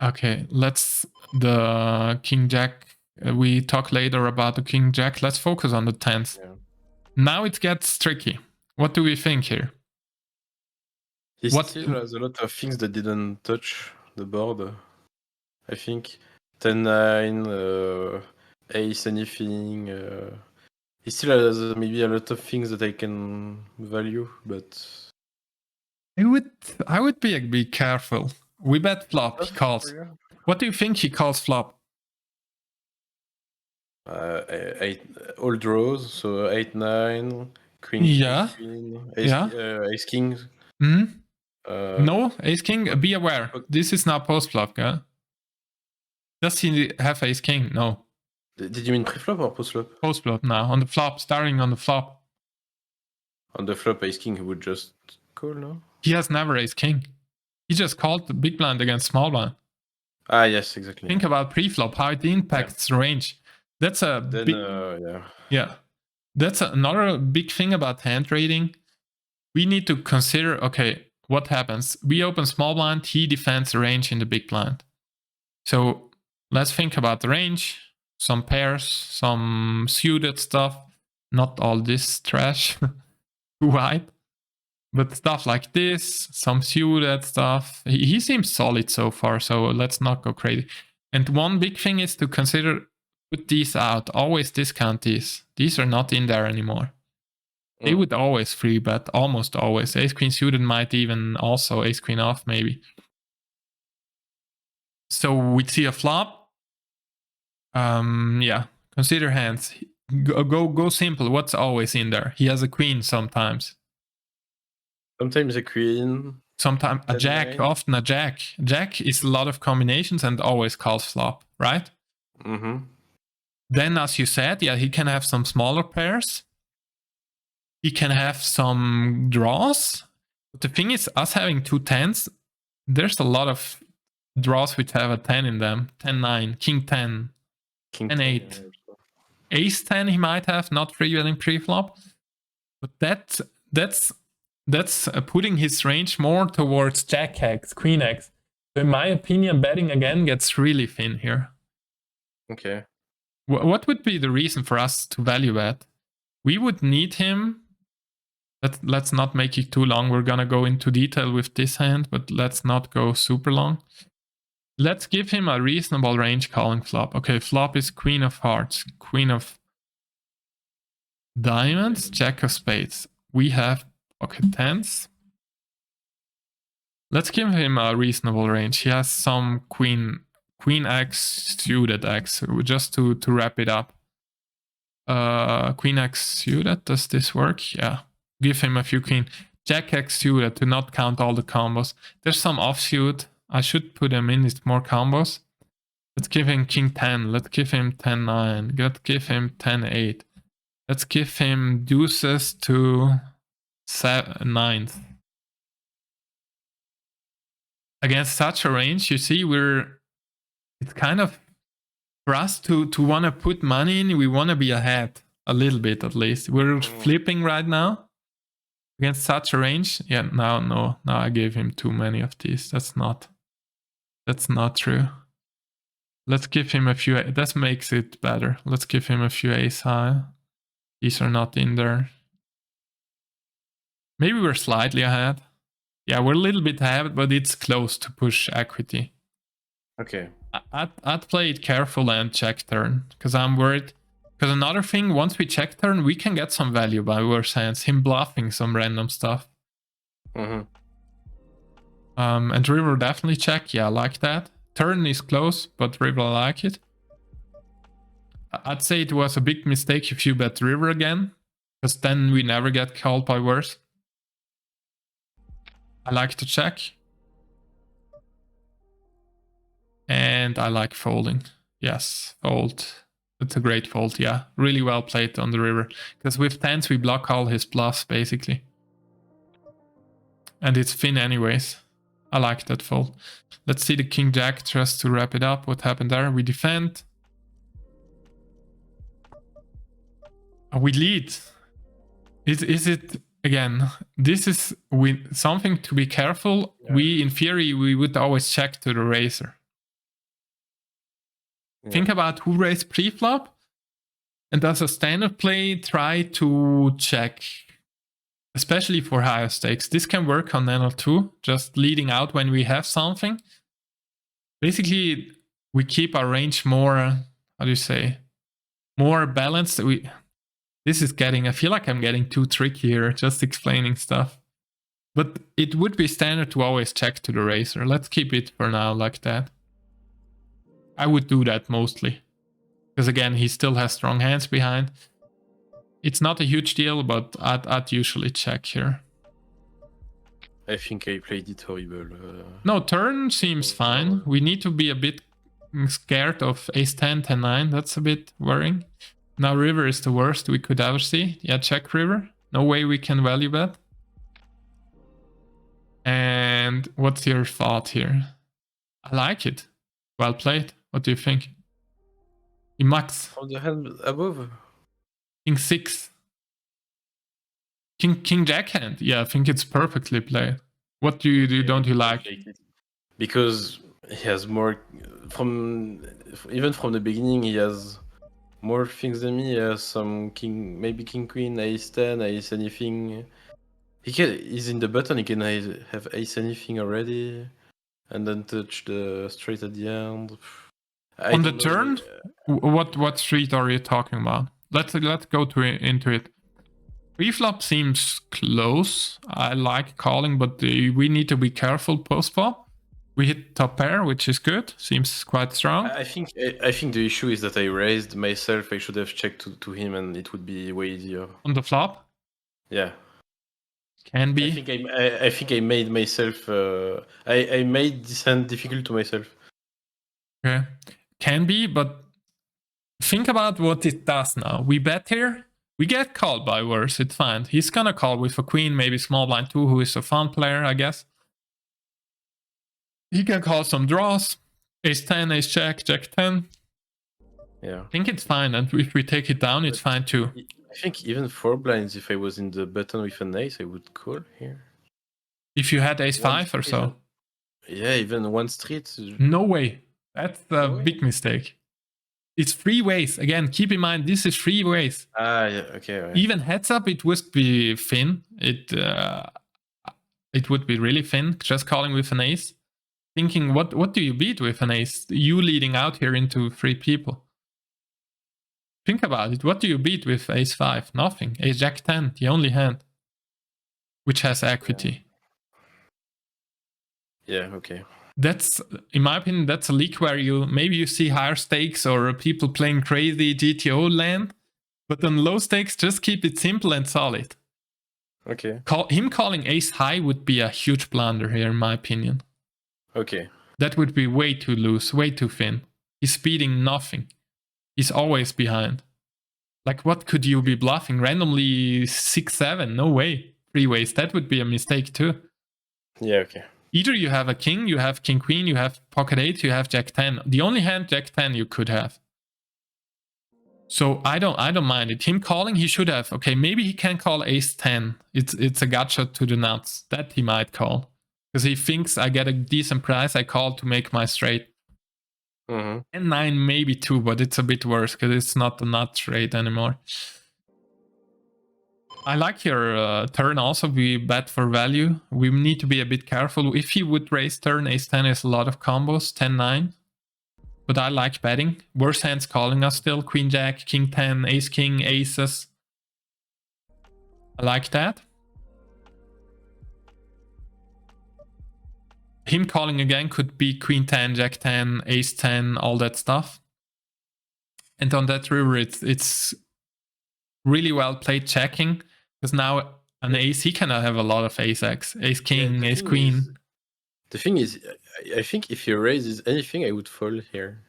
Okay, let's... The king jack... we talk later about the king jack. Let's focus on the 10s. Yeah. Now it gets tricky. What do we think here? He still has a lot of things that didn't touch the board. I think 10-9, ace anything. He still has maybe a lot of things that I can value, but I would be careful. We bet flop. He calls. What do you think he calls flop? All draws, so 8-9, queen, yeah, queen, ace king. No, ace king. Be aware. This is not post flop, yeah. Does he have ace king? No. Did you mean pre-flop or post-flop? Post-flop now, on the flop, starting on the flop. On the flop, ace king, he would just call, no? He has never ace king. He just called the big blind against small blind. Ah, yes, exactly. Think about pre-flop, how it impacts the range. That's a big... yeah. That's another big thing about hand trading. We need to consider, okay, what happens? We open small blind, he defends the range in the big blind. So let's think about the range. Some pairs, some suited stuff, not all this trash, too wide, but stuff like this, some suited stuff. He seems solid so far, so let's not go crazy. And one big thing is to consider, put these out, always discount these. These are not in there anymore. They would always free bet, almost always. Ace queen suited might even also ace queen off maybe. So we'd see a flop. Yeah, consider hands. Go simple. What's always in there? He has a queen sometimes. Sometimes a queen. Sometimes a jack, 10-9. often a jack. Jack is a lot of combinations and always calls flop, right? Mm-hmm. Then, as you said, yeah, he can have some smaller pairs. He can have some draws. But the thing is, us having 2 10s, there's a lot of draws which have a 10 in them. 10-9, king 10, King 10-8. 10. Ace 10 he might have, not freewheeling pre-flop. But that's putting his range more towards Jack X, Queen X. So in my opinion, betting again gets really thin here. Okay. What would be the reason for us to value bet? We would need him. Let's not make it too long. We're gonna go into detail with this hand, but let's not go super long. Let's give him a reasonable range calling flop. Okay, flop is Queen of Hearts, Queen of Diamonds, Jack of Spades. We have, okay, 10s. Let's give him a reasonable range. He has some Queen X, suited X, just to wrap it up. Queen X suited, does this work? Yeah. Give him a few Queen. Jack X suited to not count all the combos. There's some offsuit. I should put them in, it's more combos. Let's give him King 10. Let's give him 10-9. Let's give him 10-8. Let's give him deuces to 9th. Against such a range, you see, it's kind of, for us to want to put money in, we want to be ahead a little bit at least. We're flipping right now against such a range. Yeah, now I gave him too many of these. That's not true. Let's give him a few. That makes it better. Let's give him a few ace high. These are not in there. Maybe we're slightly ahead. Yeah, we're a little bit ahead, but it's close to push equity. Okay. I'd play it careful and check turn, because I'm worried. Because another thing, once we check turn, we can get some value by worse hands. Him bluffing some random stuff. Mm-hmm. And river definitely check. Yeah, I like that. Turn is close, but river, I like it. I'd say it was a big mistake if you bet river again, because then we never get called by worse. I like to check. And I like folding. Yes, fold. It's a great fold, yeah. Really well played on the river. Because with 10s we block all his bluffs, basically. And it's thin anyways. I like that fold. Let's see the King Jack just to wrap it up. What happened there? We defend. We lead. Is it again? This is something to be careful. Yeah. In theory, we would always check to the raiser. Yeah. Think about who raised pre-flop, and as a standard play, try to check. Especially for higher stakes. This can work on NL2, just leading out when we have something. Basically, we keep our range more, how do you say, more balanced. This is getting, I feel like I'm getting too tricky here, just explaining stuff. But it would be standard to always check to the raiser. Let's keep it for now like that. I would do that mostly. Because again, he still has strong hands behind. It's not a huge deal, but I'd usually check here. I think I played it horrible. No, turn seems fine. We need to be a bit scared of ace 10, 10, 9. That's a bit worrying. Now river is the worst we could ever see. Yeah, check river. No way we can value bet. And what's your thought here? I like it. Well played. What do you think? Max. On the hand above? King 6. King Jack hand. Yeah, I think it's perfectly played. What do you do? Don't you like? Because he has more even from the beginning. He has more things than me. He has some king, maybe king queen, ace 10, ace anything. He's in the button. He can have ace anything already, and then touch the straight at the end. On the turn, what street are you talking about? Let's go into it. Pre-flop seems close. I like calling, but we need to be careful post-flop. We hit top pair, which is good. Seems quite strong. I think the issue is that I raised myself. I should have checked to him, and it would be way easier. On the flop? Yeah. Can be. I think I made myself. I made this hand difficult to myself. Okay. Can be, but think about what it does now. We bet here. We get called by worse. It's fine. He's gonna call with a queen, maybe small blind 2, who is a fun player, I guess. He can call some draws. Ace 10, ace jack, jack 10. Yeah. I think it's fine. And if we take it down, it's fine too. I think even 4 blinds, if I was in the button with an ace, I would call here. If you had ace 5 or so. Yeah, even one street. No way. That's a big mistake. It's 3 ways. Again, keep in mind, this is 3 ways. Ah, yeah, okay. Right. Even heads up, it would be thin. It would be really thin, just calling with an ace. Thinking, what do you beat with an ace? You leading out here into 3 people. Think about it. What do you beat with ace 5? Nothing. Ace jack 10, the only hand which has equity. Yeah, okay. That's, in my opinion, that's a league where maybe you see higher stakes or people playing crazy GTO land, but on low stakes, just keep it simple and solid. Okay. Him calling ace high would be a huge blunder here, in my opinion. Okay. That would be way too loose, way too thin. He's beating nothing. He's always behind. Like, what could you be bluffing? Randomly 6-7? No way. 3 ways. That would be a mistake too. Yeah, okay. Either you have a king, you have king queen, you have pocket 8, you have jack 10. The only hand jack 10 you could have. So I don't mind it. Him calling, he should have. Okay, maybe he can call ace 10. It's a gotcha to the nuts. That he might call. Because he thinks I get a decent price, I call to make my straight. And 9 maybe too, but it's a bit worse because it's not a nut straight anymore. I like your turn also. We bet for value. We need to be a bit careful. If he would raise turn, ace 10 is a lot of combos, 10-9. But I like betting. Worse hands calling us still. Queen jack, king 10, ace king, aces. I like that. Him calling again could be queen 10, jack 10, ace 10, all that stuff. And on that river, it's really well played checking. Because now an ace, he can have a lot of ace x, ace king, ace queen. The thing is, I think if he raises anything, I would fold here.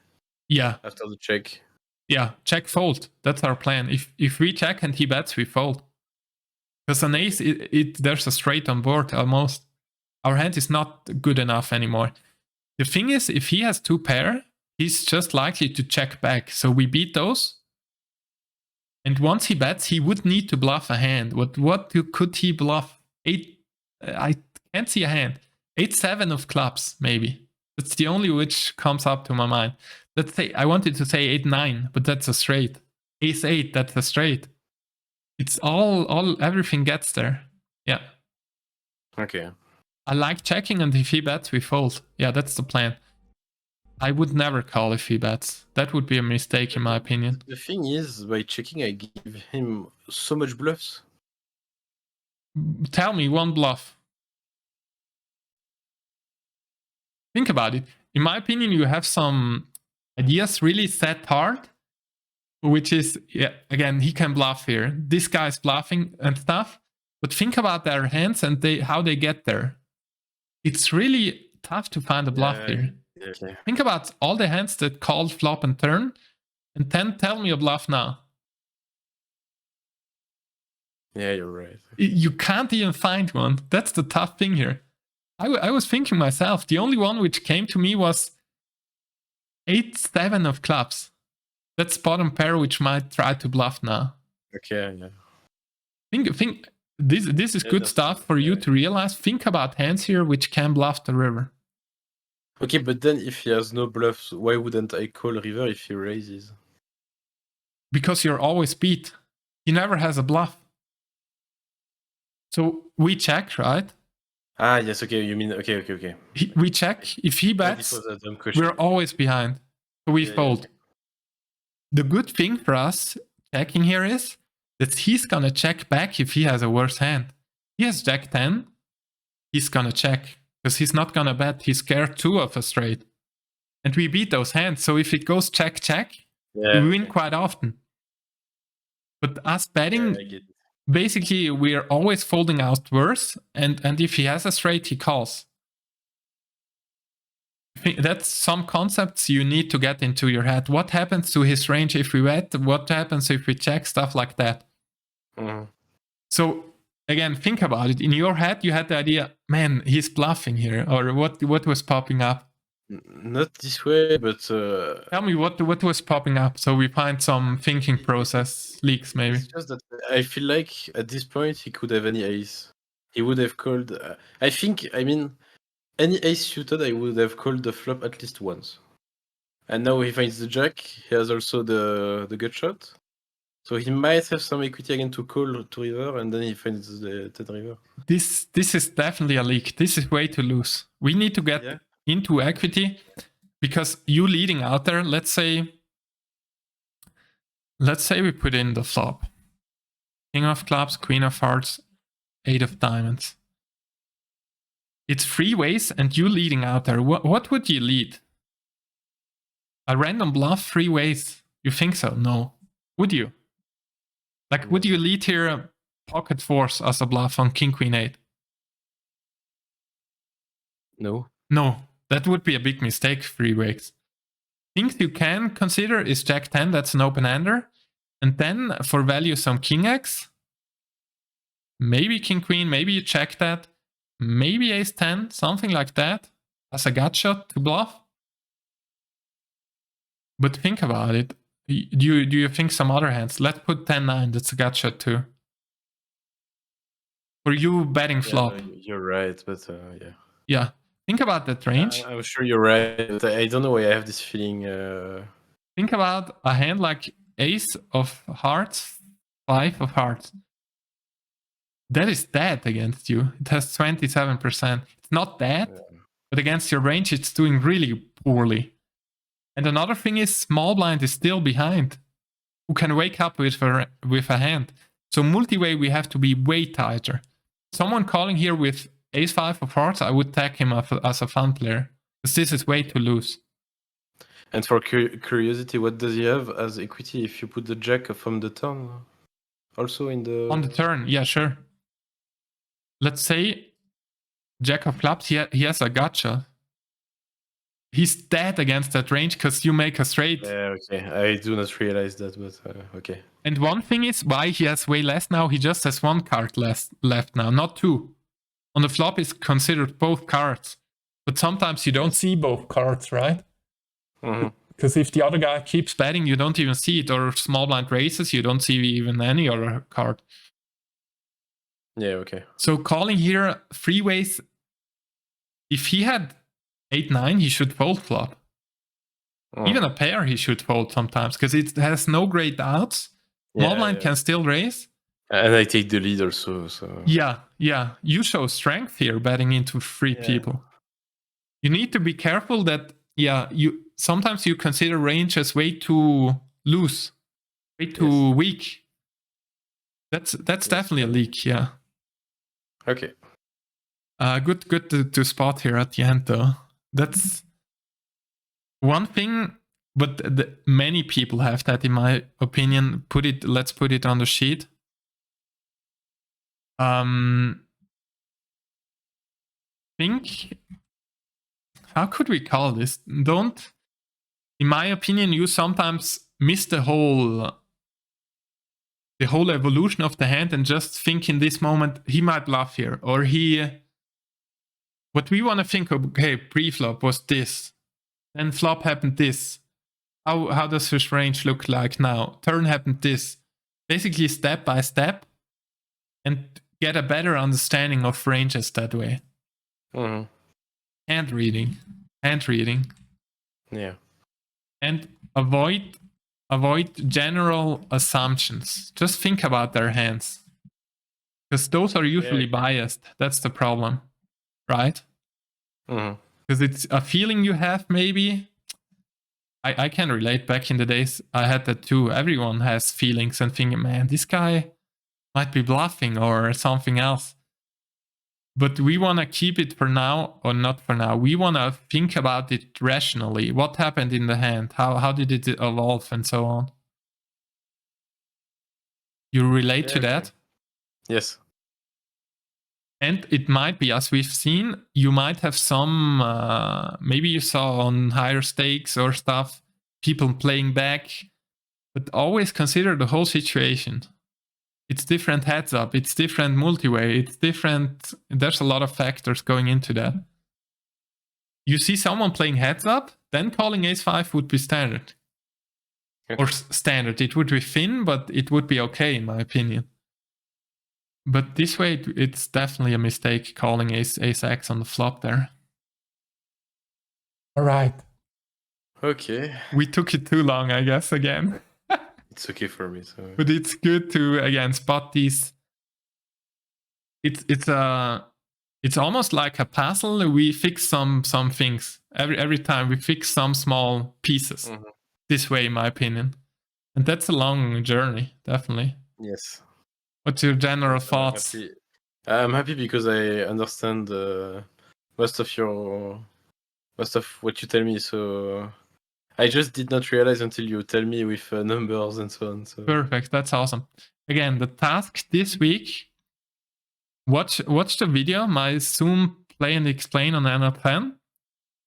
Yeah. After the check. Yeah, check fold. That's our plan. If we check and he bets, we fold. Because an ace, there's a straight on board almost. Our hand is not good enough anymore. The thing is, if he has 2 pair, he's just likely to check back. So we beat those. And once he bets, he would need to bluff a hand. What could he bluff? 8. I can't see a hand. 8-7 of clubs, maybe. That's the only which comes up to my mind. Let's say I wanted to say 8-9, but that's a straight. Ace 8, that's a straight. It's everything gets there. Yeah. Okay. I like checking, and if he bets, we fold. Yeah, that's the plan. I would never call if he bets. That would be a mistake in my opinion. The thing is, by checking, I give him so much bluffs. Tell me one bluff. Think about it. In my opinion, you have some ideas really set hard, which is, yeah, again, he can bluff here. This guy's bluffing and stuff. But think about their hands and how they get there. It's really tough to find a bluff here. Okay. Think about all the hands that call flop and turn, and then tell me a bluff now. Yeah, you're right. You can't even find one. That's the tough thing here. I was thinking myself, the only one which came to me was 8-7 of clubs. That's bottom pair which might try to bluff now. Okay, yeah. Think this is good stuff for you to realize. Think about hands here which can bluff the river. Okay, but then if he has no bluffs, why wouldn't I call river if he raises? Because you're always beat. He never has a bluff. So we check, right? Ah, yes, okay, you mean, okay. We check. If he bets, we're always behind. So we fold. Yeah. The good thing for us checking here is that he's gonna check back if he has a worse hand. He has jack 10, he's gonna check. Because he's not gonna bet, he's scared too of a straight. And we beat those hands, so if it goes check, we win quite often. But us betting, basically we're always folding out worse, and if he has a straight, he calls. That's some concepts you need to get into your head. What happens to his range if we bet? What happens if we check? Stuff like that. So again, think about it. In your head, you had the idea, man, he's bluffing here, or what was popping up? Not this way, but tell me what was popping up, so we find some thinking process leaks maybe. It's just that I feel like at this point he could have any ace. He would have called. I mean, any ace suited, I would have called the flop at least once. And now he finds the jack. He has also the gut shot. So he might have some equity again to call to river, and then he finds the 10 river. This is definitely a leak. This is way too loose. We need to get into equity, because you leading out there, let's say we put in the flop. King of clubs, queen of hearts, 8 of diamonds. It's 3 ways and you leading out there. What would you lead? A random bluff 3 ways? You think so? No. Would you? Like, would you lead here pocket fours as a bluff on king, queen, 8? No. No, that would be a big mistake 3 ways. Things you can consider is jack 10, that's an open-ender. And then for value some king x. Maybe king, queen, maybe you check that. Maybe ace 10, something like that. As a gut shot to bluff. But think about it. Do you think some other hands? Let's put 10-9, that's a gut shot too. For you betting flop. You're right, but yeah. Yeah, think about that range. I'm sure you're right, but I don't know why I have this feeling. Think about a hand like ace of hearts, 5 of hearts. That is dead against you. It has 27%. It's not dead, but against your range, it's doing really poorly. And another thing is, small blind is still behind. Who can wake up with a hand? So multi-way, we have to be way tighter. Someone calling here with ace 5 of hearts, I would tag him as a fun player. Because this is way too loose. And for curiosity, what does he have as equity if you put the jack from the turn? Also in the... On the turn, yeah, sure. Let's say jack of clubs, he has a gotcha. He's dead against that range because you make a straight. Yeah, okay. I do not realize that, but okay. And one thing is why he has way less now. He just has 1 card left now, not 2. On the flop is considered both cards. But sometimes you don't see both cards, right? Because if the other guy keeps betting, you don't even see it. Or small blind raises, you don't see even any other card. Yeah, okay. So calling here 3 ways. If he had 8-9, he should fold flop. Even a pair he should fold sometimes, because it has no great outs. Small blind can still raise. And I take the lead also. So. Yeah. You show strength here betting into 3 people. You need to be careful that, sometimes you consider range as way too loose, way too weak. That's definitely a leak, yeah. Okay. Good to spot here at the end, though. That's one thing, but many people have that, in my opinion. Let's put it on the sheet. Think, how could we call this? In my opinion, you sometimes miss the whole evolution of the hand and just think in this moment, he might bluff here, or what we want to think of, okay, pre-flop was this, then flop happened this. How does his range look like now? Turn happened this. Basically step by step, and get a better understanding of ranges that way. Hand reading. Yeah. And avoid general assumptions. Just think about their hands. Because those are usually biased. That's the problem. Right? Because it's a feeling you have, maybe. I can relate. Back in the days, I had that too. Everyone has feelings and thinking, man, this guy might be bluffing or something else. But we want to keep it for now, or not for now. We want to think about it rationally. What happened in the hand? How did it evolve and so on? You relate to that? Yes. And it might be, as we've seen, you might have some, maybe you saw on higher stakes or stuff, people playing back, but always consider the whole situation. It's different heads up, it's different multi-way, it's different. There's a lot of factors going into that. You see someone playing heads up, then calling ace-5 would be standard. Okay. Or standard, it would be thin, but it would be okay in my opinion. But this way, it's definitely a mistake calling ace-x on the flop there. All right. Okay. We took it too long, I guess, again. It's okay for me. So. But it's good to, again, spot these. It's almost like a puzzle. We fix some things. Every time we fix some small pieces. Mm-hmm. This way, in my opinion. And that's a long journey, definitely. Yes. What's your general thoughts? I'm happy because I understand most of what you tell me. So I just did not realize until you tell me with numbers and so on. So. Perfect. That's awesome. Again, the task this week. Watch the video, my Zoom play and explain on NL10.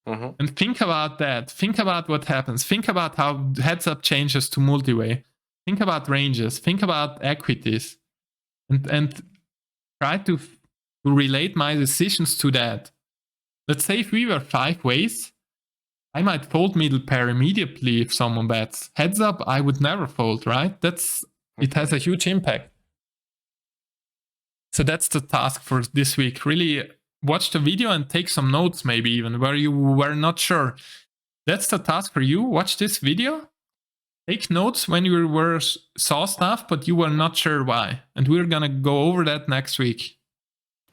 Mm-hmm. And think about that. Think about what happens. Think about how heads up changes to multi-way. Think about ranges. Think about equities. And try to relate my decisions to that. Let's say if we were 5 ways, I might fold middle pair immediately if someone bets. Heads up, I would never fold, right? It has a huge impact. So that's the task for this week. Really watch the video and take some notes, maybe even where you were not sure. That's the task for you. Watch this video. Take notes when you saw stuff, but you were not sure why. And we're going to go over that next week.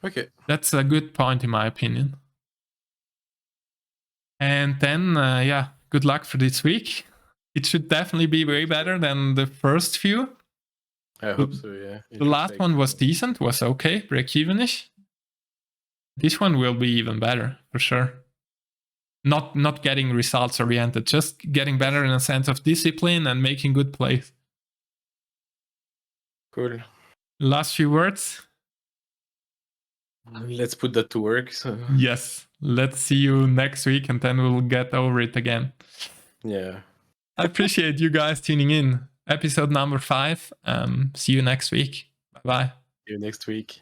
Okay. That's a good point in my opinion. And then, good luck for this week. It should definitely be way better than the first few. I hope so, yeah. The last one was decent, was okay, break-even-ish. This one will be even better, for sure. Not getting results oriented, just getting better in a sense of discipline and making good plays. Cool. Last few words? Let's put that to work. So. Yes. Let's see you next week and then we'll get over it again. Yeah. I appreciate you guys tuning in. Episode number 5. See you next week. Bye-bye. See you next week.